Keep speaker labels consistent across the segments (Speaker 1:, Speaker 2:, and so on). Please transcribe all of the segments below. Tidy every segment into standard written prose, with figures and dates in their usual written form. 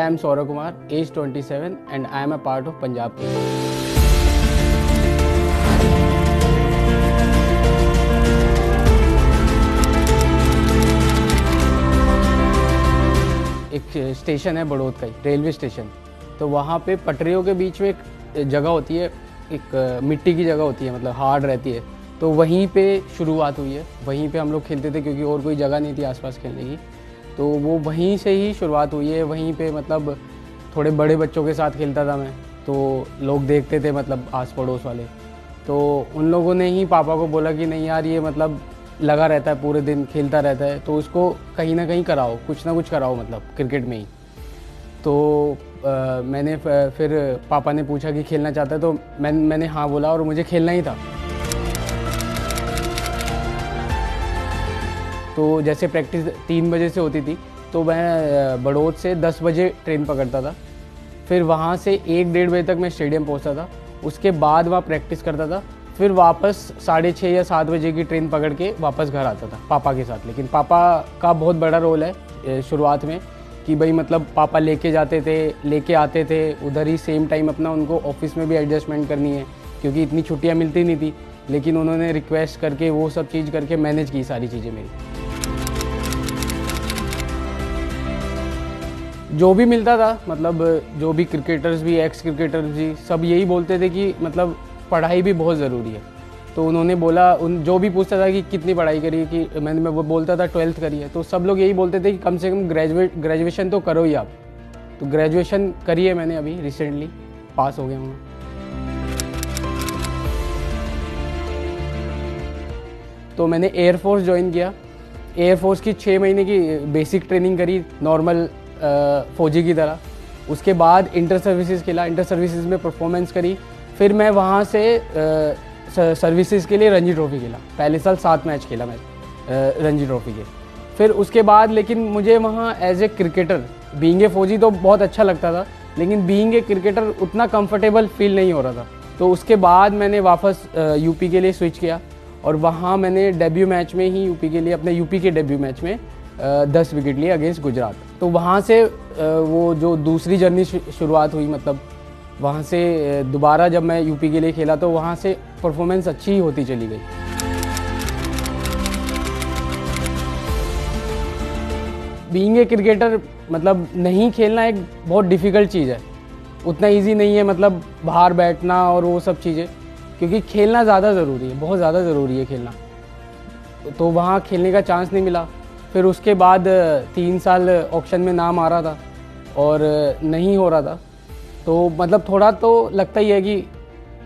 Speaker 1: I am Saurabh Kumar, age 27, and I am a part of Punjab Kings. एक station है बड़ौद का, railway station. तो वहाँ पे पटरियों के बीच में एक जगह होती है, एक मिट्टी की जगह होती है, मतलब हार्ड रहती है। तो वहीं पे शुरुआत हुई है, वहीं पे हम लोग खेलते थे क्योंकि और कोई जगह नहीं थी आसपास खेलने की। तो वो वहीं से ही शुरुआत हुई है। वहीं पे मतलब थोड़े बड़े बच्चों के साथ खेलता था मैं, तो लोग देखते थे, मतलब आस पड़ोस वाले। तो उन लोगों ने ही पापा को बोला कि नहीं यार, ये मतलब लगा रहता है, पूरे दिन खेलता रहता है, तो उसको कहीं ना कहीं कराओ, कुछ ना कुछ कराओ, मतलब क्रिकेट में ही। तो मैंने फिर पापा ने पूछा कि खेलना चाहता है, तो मैंने हाँ बोला और मुझे खेलना ही था। तो जैसे प्रैक्टिस 3 बजे से होती थी, तो मैं बड़ौद से 10 बजे ट्रेन पकड़ता था। फिर वहाँ से 1-1:30 बजे तक मैं स्टेडियम पहुँचता था। उसके बाद वहाँ प्रैक्टिस करता था। फिर वापस 6:30 या 7 बजे की ट्रेन पकड़ के वापस घर आता था पापा के साथ। लेकिन पापा का बहुत बड़ा रोल है शुरुआत में, कि भाई मतलब पापा लेके जाते थे, लेके आते थे उधर ही सेम टाइम। अपना उनको ऑफिस में भी एडजस्टमेंट करनी है क्योंकि इतनी छुट्टियाँ मिलती नहीं थी। लेकिन उन्होंने रिक्वेस्ट करके वो सब चीज़ करके मैनेज की सारी चीज़ें मेरी। जो भी मिलता था, मतलब जो भी क्रिकेटर्स भी, एक्स क्रिकेटर्स भी, सब यही बोलते थे कि मतलब पढ़ाई भी बहुत ज़रूरी है। तो उन्होंने बोला, उन जो भी पूछता था कि कितनी पढ़ाई करी, कि मैं वो बोलता था 12th करी है, तो सब लोग यही बोलते थे कि कम से कम ग्रेजुएशन तो करो ही आप। तो ग्रेजुएशन करी है मैंने, अभी रिसेंटली पास हो गया हूँ। तो मैंने एयरफोर्स ज्वाइन किया। एयरफोर्स की 6 महीने की बेसिक ट्रेनिंग करी, नॉर्मल फौजी की तरह। उसके बाद इंटर सर्विसेज खेला, इंटर सर्विसेज में परफॉर्मेंस करी। फिर मैं वहाँ से सर्विसेज के लिए रणजी ट्रॉफी खेला। पहले साल 7 मैच खेला मैं रणजी ट्रॉफी के। फिर उसके बाद लेकिन मुझे वहाँ as a cricketer, being a फौजी तो बहुत अच्छा लगता था, लेकिन बीइंग ए क्रिकेटर उतना कंफर्टेबल फील नहीं हो रहा था। तो उसके बाद मैंने वापस यूपी के लिए स्विच किया और वहाँ मैंने डेब्यू मैच में ही यूपी के लिए, अपने यूपी के डेब्यू मैच में 10 विकेट लिए अगेंस्ट गुजरात। तो वहाँ से वो जो दूसरी जर्नी शुरुआत हुई, मतलब वहाँ से दोबारा जब मैं यूपी के लिए खेला तो वहाँ से परफॉर्मेंस अच्छी ही होती चली गई। बीइंग ए क्रिकेटर मतलब नहीं खेलना एक बहुत डिफ़िकल्ट चीज़ है, उतना इजी नहीं है, मतलब बाहर बैठना और वो सब चीज़ें, क्योंकि खेलना ज़्यादा ज़रूरी है, बहुत ज़्यादा ज़रूरी है खेलना। तो वहाँ खेलने का चांस नहीं मिला। फिर उसके बाद 3 साल ऑक्शन में नाम आ रहा था और नहीं हो रहा था। तो मतलब थोड़ा तो लगता ही है कि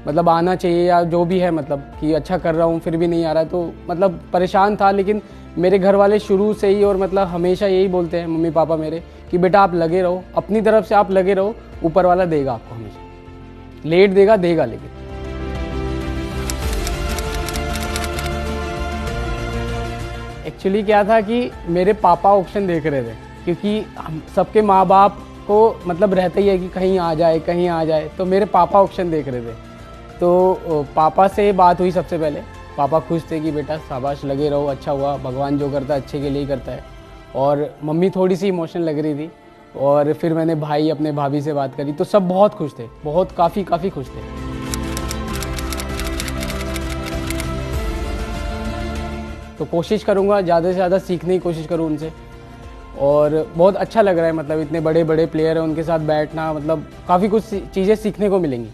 Speaker 1: मतलब आना चाहिए या जो भी है, मतलब कि अच्छा कर रहा हूँ फिर भी नहीं आ रहा है, तो मतलब परेशान था। लेकिन मेरे घर वाले शुरू से ही और मतलब हमेशा यही बोलते हैं, मम्मी पापा मेरे, कि बेटा आप लगे रहो, अपनी तरफ से आप लगे रहो, ऊपर वाला देगा आपको, हमेशा लेट देगा, देगा। लेकिन एक्चुअली क्या था कि मेरे पापा ऑक्शन देख रहे थे, क्योंकि हम सबके माँ बाप को मतलब रहता ही है कि कहीं आ जाए, कहीं आ जाए। तो मेरे पापा ऑक्शन देख रहे थे, तो पापा से बात हुई सबसे पहले। पापा खुश थे कि बेटा शाबाश, लगे रहो, अच्छा हुआ, भगवान जो करता है अच्छे के लिए ही करता है। और मम्मी थोड़ी सी इमोशनल लग रही थी। और फिर मैंने भाई, अपने भाभी से बात करी, तो सब बहुत खुश थे, बहुत काफ़ी खुश थे। तो कोशिश करूँगा ज़्यादा से ज़्यादा सीखने की कोशिश करूँ उनसे। और बहुत अच्छा लग रहा है, मतलब इतने बड़े बड़े प्लेयर हैं, उनके साथ बैठना, मतलब काफ़ी कुछ चीज़ें सीखने को मिलेंगी।